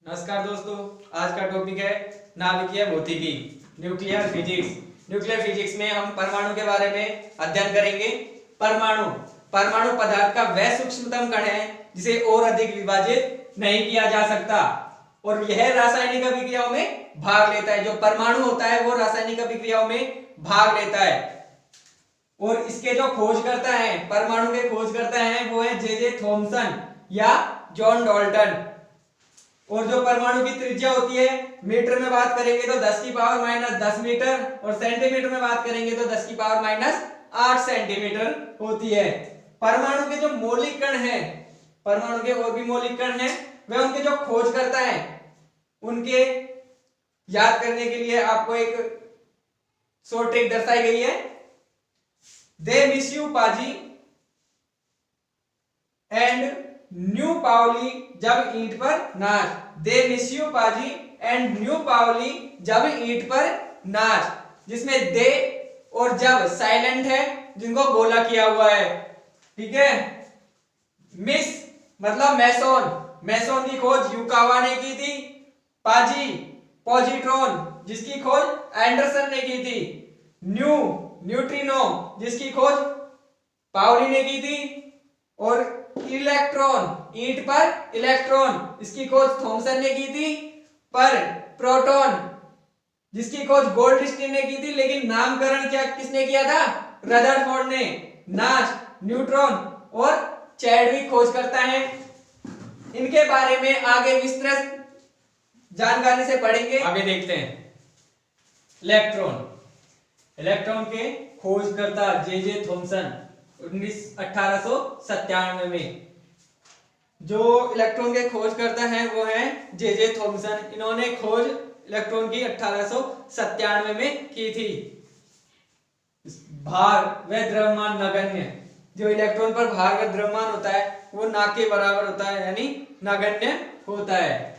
नमस्कार दोस्तों, आज का टॉपिक है नाभिकीय भौतिकी, न्यूक्लियर फिजिक्स। न्यूक्लियर फिजिक्स में हम परमाणु के बारे में अध्ययन करेंगे। परमाणु पदार्थ का वह सूक्ष्मतम कण है जिसे और अधिक विभाजित नहीं किया जा सकता और यह रासायनिक अभिक्रियाओं में भाग लेता है। जो परमाणु होता है वो रासायनिक अभिक्रियाओं में भाग लेता है और इसके जो खोजकर्ता हैं, परमाणु के खोजकर्ता हैं, वो है जे थॉमसन या जॉन डाल्टन। और जो परमाणु की त्रिज्या होती है, मीटर में बात करेंगे तो 10 की पावर माइनस 10 मीटर और सेंटीमीटर में बात करेंगे तो 10 की पावर माइनस 8 सेंटीमीटर होती है। परमाणु के जो मौलिक कण हैं, परमाणु के और भी मौलिक कण हैं, वे उनके जो खोजकर्ता हैं उनके याद करने के लिए आपको एक शॉर्ट ट्रिक दर्शाई गई है। दे मिस्यू पाजी एंड न्यू पावली जब ईंट पर नाच। दे मिस्यू पाजी एंड न्यू पावली जब ईंट पर नाच, जिसमें दे और जब साइलेंट है, जिनको गोला किया हुआ है। ठीक है। मिस मतलब मैसोन की खोज युकावा ने की थी। पाजी पॉजिट्रॉन, जिसकी खोज एंडरसन ने की थी। न्यूट्रिनो, जिसकी खोज पाउली ने की थी। और इलेक्ट्रॉन, ईंट पर इलेक्ट्रॉन, इसकी खोज थॉमसन ने की थी। पर प्रोटॉन, जिसकी खोज गोल्डस्टीन ने की थी, लेकिन नामकरण क्या किसने किया था? रदरफोर्ड ने। नाच, न्यूट्रॉन और चैडविक खोज करता है। इनके बारे में आगे विस्तृत जानकारी से पढ़ेंगे। आगे देखते हैं। इलेक्ट्रॉन के खोजकर्ता जे थॉमसन 1897 में। जो इलेक्ट्रॉन के खोज करता है वो है जे थॉमसन। इन्होंने खोज इलेक्ट्रॉन की 1897 में की थी। भार व द्रव्यमान नगण्य, जो इलेक्ट्रॉन पर भार व द्रव्यमान होता है वो ना के बराबर होता है, यानी नगण्य होता है।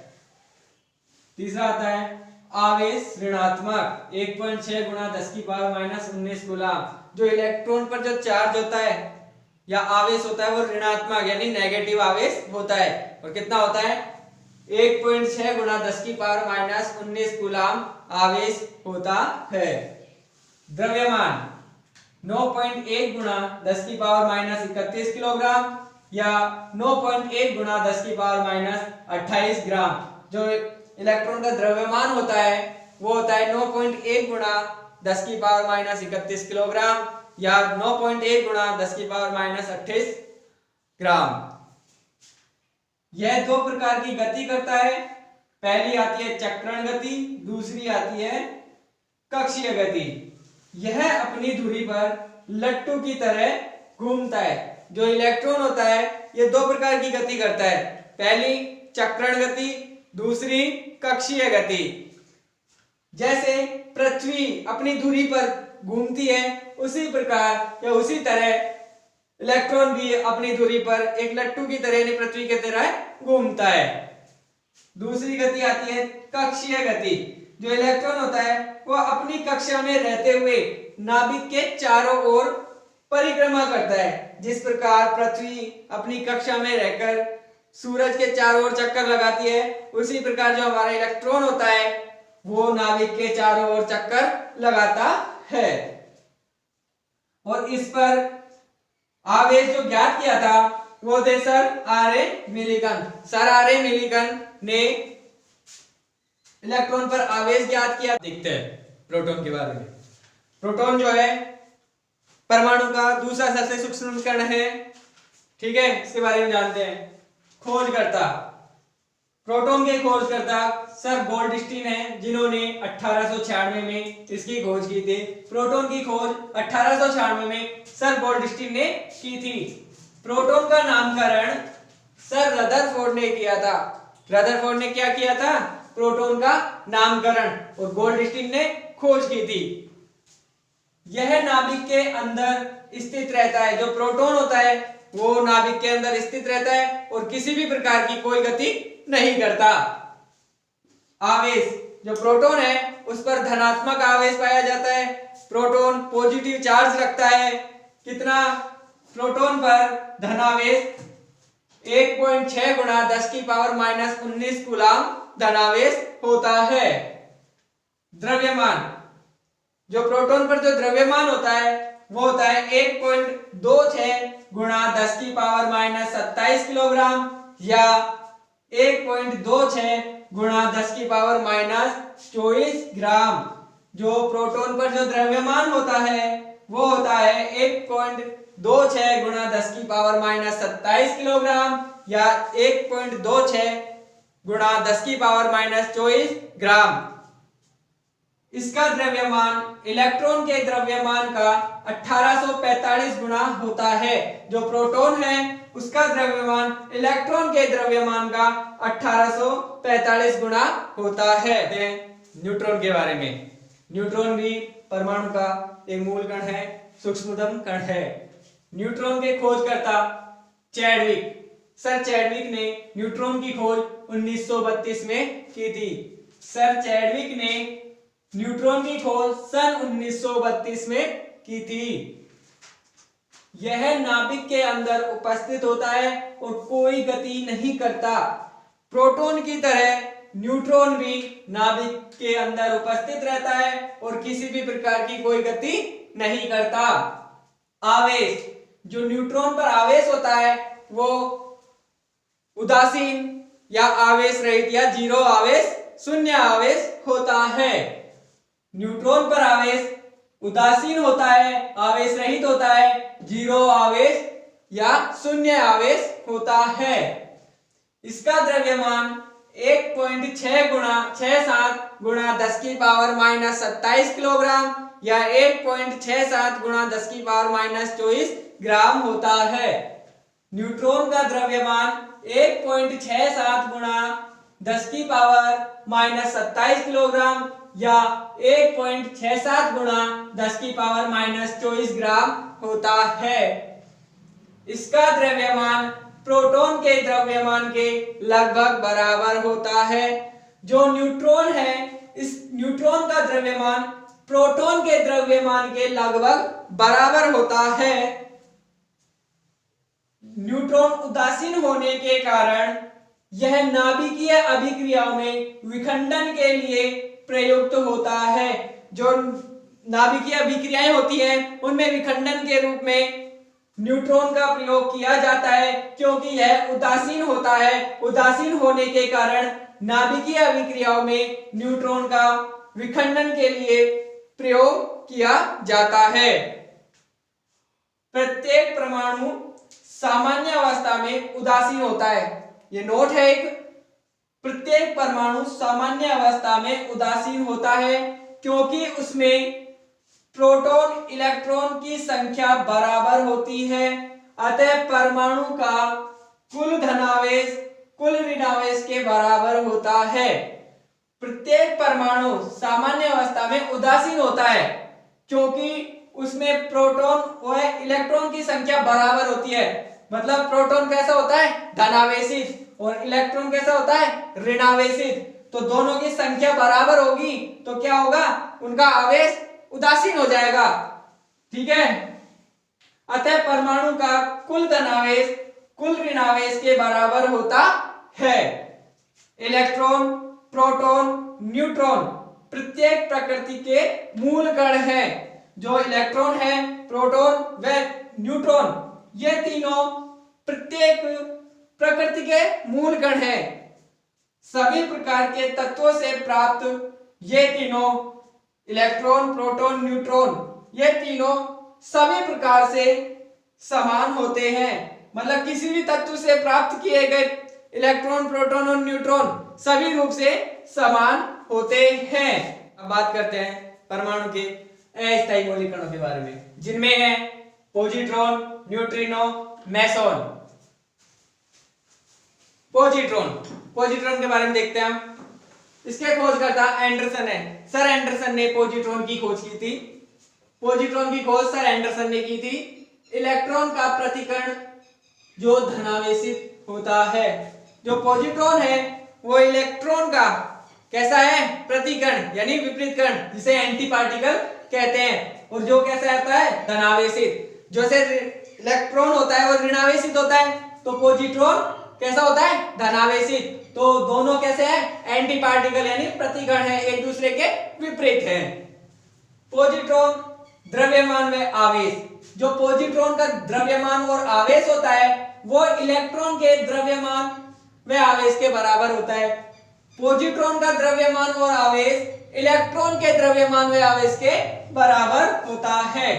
तीसरा आता है आवेश ऋणात्मक 1.6 गुणा 10 की पावर माइनस 19 कूलम। जो इलेक्ट्रॉन पर जो चार्ज होता है या आवेश होता है वो ऋणात्मक यानी नेगेटिव आवेश होता है। और कितना होता है? 1.6 गुणा 10 की पावर माइनस 19 कूलम आवेश होता है। द्रव्यमान 9.1 गुणा 10 की पावर माइनस 31 किलोग्राम या 9.1 गुणा 10 की पावर माइनस 28 ग्राम। जो इलेक्ट्रॉन का द्रव्यमान होता है वो होता है 9.1 गुणा 10 की पावर माइनस 31 किलोग्राम या 9.1 गुणा 10 की पावर माइनस 28 ग्राम। यह दो प्रकार की गति करता है। पहली आती है चक्रण गति, दूसरी आती है कक्षीय गति। यह अपनी धुरी पर लट्टू की तरह घूमता है। जो इलेक्ट्रॉन होता है यह दो प्रकार की गति करता है। पहली चक्रण गति, दूसरी कक्षीय गति। जैसे पृथ्वी अपनी धुरी पर घूमती है उसी प्रकार या उसी तरह इलेक्ट्रॉन भी अपनी धुरी पर एक लट्टू की तरह यानी पृथ्वी की तरह घूमता है। दूसरी गति आती है कक्षीय गति। जो इलेक्ट्रॉन होता है वो अपनी कक्षा में रहते हुए नाभिक के चारों ओर परिक्रमा करता है। जिस प्रकार पृथ्वी अपनी कक्षा में रहकर सूरज के चारों ओर चक्कर लगाती है, उसी प्रकार जो हमारा इलेक्ट्रॉन होता है वो नाभिक के चारों ओर चक्कर लगाता है। और इस पर आवेश जो ज्ञात किया था वो थे सर आर ए मिलिकन ने इलेक्ट्रॉन पर आवेश ज्ञात किया। देखते हैं प्रोटॉन के बारे में। प्रोटॉन जो है परमाणु का दूसरा सबसे सूक्ष्म कण है। ठीक है, इसके बारे में जानते हैं। खोजकर्ता, प्रोटॉन के खोजकर्ता सर गोल्डस्टीन हैं, जिन्होंने 1896 में इसकी खोज की थी। प्रोटॉन की खोज 1896 में सर गोल्डस्टीन ने की थी। प्रोटॉन का नामकरण सर रदरफोर्ड ने किया था। रदरफोर्ड ने क्या किया था? प्रोटॉन का नामकरण, और गोल्डस्टीन ने खोज की थी। यह नाभिक के अंदर स्थित रहता है। जो प्रोटॉन होता है वो नाभिक के अंदर स्थित रहता है और किसी भी प्रकार की कोई गति नहीं करता। आवेश, जो प्रोटॉन है उस पर धनात्मक आवेश पाया जाता है। प्रोटॉन पॉजिटिव चार्ज रखता है। कितना? प्रोटॉन पर धनावेश 1.6 गुणा 10 की पावर माइनस 19 कूलम धनावेश होता है। द्रव्यमान, जो प्रोटॉन पर जो द्रव्यमान होता है वो होता है 1.26 गुणा 10 की पावर माइनस 27 किलोग्राम या 1.26 गुणा 10 की पावर माइनस 24 ग्राम। जो प्रोटॉन पर जो द्रव्यमान होता है वो होता है 1.26 गुणा 10 की पावर माइनस 27 किलोग्राम या 1.26 गुणा 10 की पावर माइनस 24 ग्राम। इसका द्रव्यमान इलेक्ट्रॉन के द्रव्यमान का 1845 गुना होता है। जो प्रोटॉन है उसका द्रव्यमान इलेक्ट्रॉन के द्रव्यमान का 1845 गुना होता है। न्यूट्रॉन के बारे में, न्यूट्रॉन भी परमाणु का एक मूल कण है, सूक्ष्मतम कण है। न्यूट्रॉन के खोजकर्ता चैडविक, सर चैडविक ने न्यूट्रॉन की खोज 1932 में की थी। सर चैडविक ने न्यूट्रॉन की खोज सन 1932 में की थी। यह नाभिक के अंदर उपस्थित होता है और कोई गति नहीं करता। प्रोटॉन की तरह न्यूट्रॉन भी नाभिक के अंदर उपस्थित रहता है और किसी भी प्रकार की कोई गति नहीं करता। आवेश, जो न्यूट्रॉन पर आवेश होता है वो उदासीन या आवेश रहित या जीरो आवेश, शून्य आवेश होता है। न्यूट्रॉन पर आवेश उदासीन होता है, आवेश रहित होता है, जीरो आवेश या शून्य आवेश होता है। इसका द्रव्यमान 1.67 गुणा 10 की पावर माइनस 27 किलोग्राम या 1.67 गुणा 10 की पावर माइनस 24 ग्राम होता है। न्यूट्रॉन का द्रव्यमान 1.67 गुणा 10 की पावर माइनस 27 किलोग्राम या 1.67 गुणा 10 की पावर माइनस 24 ग्राम होता है। इसका द्रव्यमान प्रोटॉन के द्रव्यमान के लगभग बराबर होता है। जो न्यूट्रॉन है, इस न्यूट्रॉन का द्रव्यमान प्रोटॉन के द्रव्यमान के लगभग बराबर होता है। न्यूट्रॉन उदासीन होने के कारण यह नाभिकीय अभिक्रियाओं में विखंडन के लिए प्रयुक्त होता है। जो नाभिकीय अभिक्रियाएं होती हैं उनमें विखंडन के रूप में न्यूट्रॉन का प्रयोग किया जाता है, क्योंकि यह उदासीन होता है। उदासीन होने के कारण नाभिकीय अभिक्रियाओं में न्यूट्रॉन का विखंडन के लिए प्रयोग किया जाता है। प्रत्येक परमाणु सामान्य अवस्था में उदासीन होता है। ये नोट है एक, प्रत्येक परमाणु सामान्य अवस्था में उदासीन होता है क्योंकि उसमें प्रोटॉन इलेक्ट्रॉन की संख्या बराबर होती है। अतः परमाणु का कुल धनावेश कुल ऋणावेश के बराबर होता है। प्रत्येक परमाणु सामान्य अवस्था में उदासीन होता है क्योंकि उसमें प्रोटॉन और इलेक्ट्रॉन की संख्या बराबर होती है। मतलब प्रोटॉन कैसा होता है, धनावेशित, और इलेक्ट्रॉन कैसा होता है, ऋणावेशित। तो दोनों की संख्या बराबर होगी तो क्या होगा, उनका आवेश उदासीन हो जाएगा। ठीक है। अतः परमाणु का कुल धनावेश कुल ऋणावेश के बराबर होता है। इलेक्ट्रॉन, प्रोटॉन, न्यूट्रॉन प्रत्येक प्रकृति के मूल कण हैं। जो इलेक्ट्रॉन है, प्रोटॉन व न्यूट्रॉन, ये तीनों प्रत्येक प्रकृति के मूल कण हैं। सभी प्रकार के तत्वों से प्राप्त ये तीनों इलेक्ट्रॉन, प्रोटॉन, न्यूट्रॉन, ये तीनों सभी प्रकार से समान होते हैं। मतलब किसी भी तत्व से प्राप्त किए गए इलेक्ट्रॉन, प्रोटॉन और न्यूट्रॉन सभी रूप से समान होते हैं। अब बात करते हैं परमाणु के अस्थायी मौलिक कणों के बारे में, जिनमें है पॉजिट्रॉन, न्यूट्रिनो, मेसॉन। पॉजिट्रॉन के बारे में देखते हैं हम। इसके खोजकर्ता एंडरसन है। सर एंडरसन ने पॉजिट्रॉन की खोज की थी। पॉजिट्रॉन की खोज सर एंडरसन ने की थी। इलेक्ट्रॉन का प्रतिकण जो धनावेशित होता है। जो पॉजिट्रॉन है वो इलेक्ट्रॉन का कैसा है, प्रतिकण यानी विपरीत कण, जिसे एंटी पार्टिकल कहते हैं। और जो कैसा आता है, धनावेशित। जैसे इलेक्ट्रॉन होता है वो ऋणावेशित होता है, तो पॉजिट्रॉन कैसा होता है, धनावेशित। तो दोनों कैसे हैं, एंटी पार्टिकल यानी प्रतिकण है, एक दूसरे के विपरीत हैं। पॉजिट्रॉन, द्रव्यमान व आवेश। जो पॉजिट्रॉन का द्रव्यमान और आवेश होता है वो इलेक्ट्रॉन के द्रव्यमान व आवेश के बराबर होता है। पॉजिट्रॉन का द्रव्यमान और आवेश इलेक्ट्रॉन के द्रव्यमान व आवेश के बराबर होता है।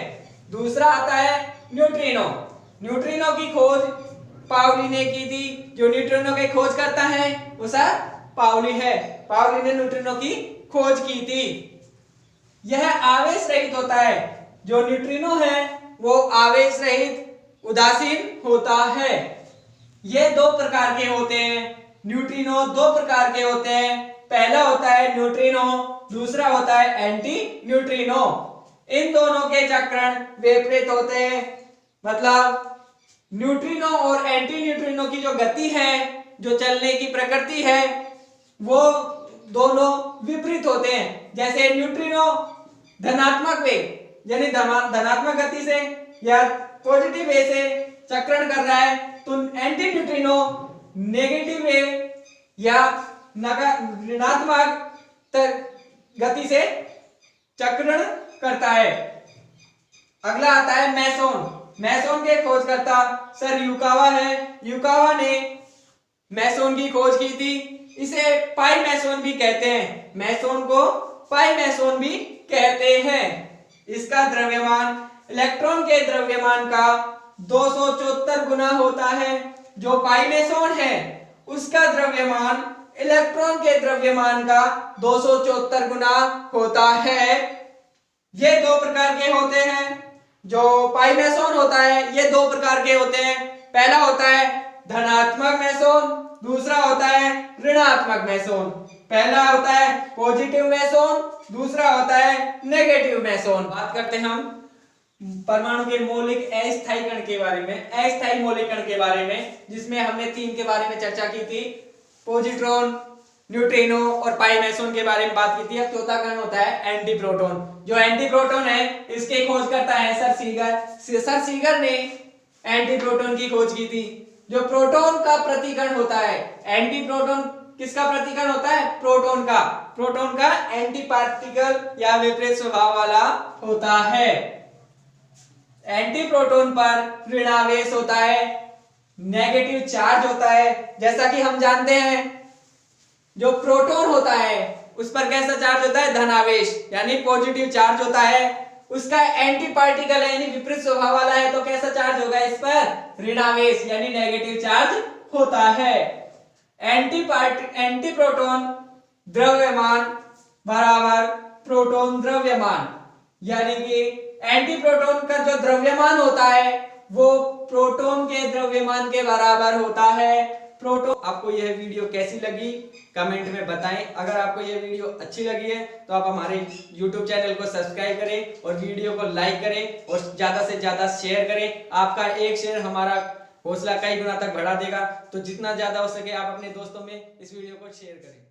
दूसरा आता है न्यूट्रिनो। न्यूट्रिनो की खोज पाउली ने की थी। जो न्यूट्रिनो की खोज करता है वो सर पाउली है। पाउली ने न्यूट्रिनो की खोज की थी। यह आवेश रहित होता है। जो न्यूट्रिनो है वो आवेश रहित उदासीन होता है। ये दो प्रकार के होते हैं। न्यूट्रिनो दो प्रकार के होते हैं। पहला होता है न्यूट्रिनो, दूसरा होता है एंटी न्यूट्रिनो। इन दोनों के चक्रण विपरीत होते हैं। मतलब न्यूट्रिनो और एंटी न्यूट्रिनो की जो गति है, जो चलने की प्रकृति है, वो दोनों विपरीत होते हैं। जैसे न्यूट्रिनो धनात्मक वेग यानी धनात्मक गति से या पॉजिटिव वे से चक्रण कर रहा है, तो एंटी न्यूट्रिनो नेगेटिव वे या ऋणात्मक गति से चक्रण करता है। अगला आता है मैसोन। मैसोन के खोजकर्ता सर युकावा है। युकावा ने मैसोन की खोज की थी। इसे पाई मैसोन भी कहते हैं। मैसोन को पाई मैसोन भी कहते हैं। इसका द्रव्यमान इलेक्ट्रॉन के द्रव्यमान का 274 गुना होता है। जो पाई मैसोन है उसका द्रव्यमान इलेक्ट्रॉन के द्रव्यमान का 274 गुना होता है। ये दो प्रकार के होते हैं। जो पाई मैसोन होता है ये दो प्रकार के होते हैं। पहला होता है धनात्मक मैसोन, दूसरा होता है ऋणात्मक मैसोन। पहला होता है पॉजिटिव मैसोन, दूसरा होता है नेगेटिव मैसोन। बात करते हैं हम परमाणु के मौलिक अस्थायी कण के बारे में, अस्थायी मौलिक कण के बारे में, जिसमें हमने 3 के बारे में चर्चा की थी। पॉजिट्रॉन, न्यूट्रिनो और पाई मैसोन के बारे में बात की थी। अब चौथा कण होता है एंटी प्रोटॉन। जो एंटी प्रोटॉन है इसके खोज करता है सर सीगर। सर सीगर ने एंटी प्रोटॉन की खोज की थी। जो प्रोटॉन का प्रतिकण होता है, एंटी प्रोटॉन किसका प्रतिकण होता है, प्रोटॉन का। प्रोटॉन का एंटी पार्टिकल या विपरीत स्वभाव वाला होता है। एंटी प्रोटॉन पर ऋणावेश होता है, नेगेटिव चार्ज होता है। जैसा कि हम जानते हैं जो प्रोटॉन होता है उस पर कैसा चार्ज होता है, धनावेश यानी पॉजिटिव चार्ज होता है। उसका एंटी पार्टिकल यानी विपरीत स्वभाव वाला है तो कैसा चार्ज होगा इस पर, ऋणावेश यानी नेगेटिव चार्ज होता है। एंटी प्रोटॉन द्रव्यमान बराबर प्रोटॉन द्रव्यमान, यानी कि एंटी प्रोटॉन का जो द्रव्यमान होता है वो प्रोटॉन के द्रव्यमान के बराबर होता है। प्रोटॉन। आपको यह वीडियो कैसी लगी कमेंट में बताएं। अगर आपको यह वीडियो अच्छी लगी है तो आप हमारे YouTube चैनल को सब्सक्राइब करें और वीडियो को लाइक करें और ज्यादा से ज्यादा शेयर करें। आपका एक शेयर हमारा हौसला कई गुना तक बढ़ा देगा। तो जितना ज्यादा हो सके आप अपने दोस्तों में इस वीडियो को शेयर करें।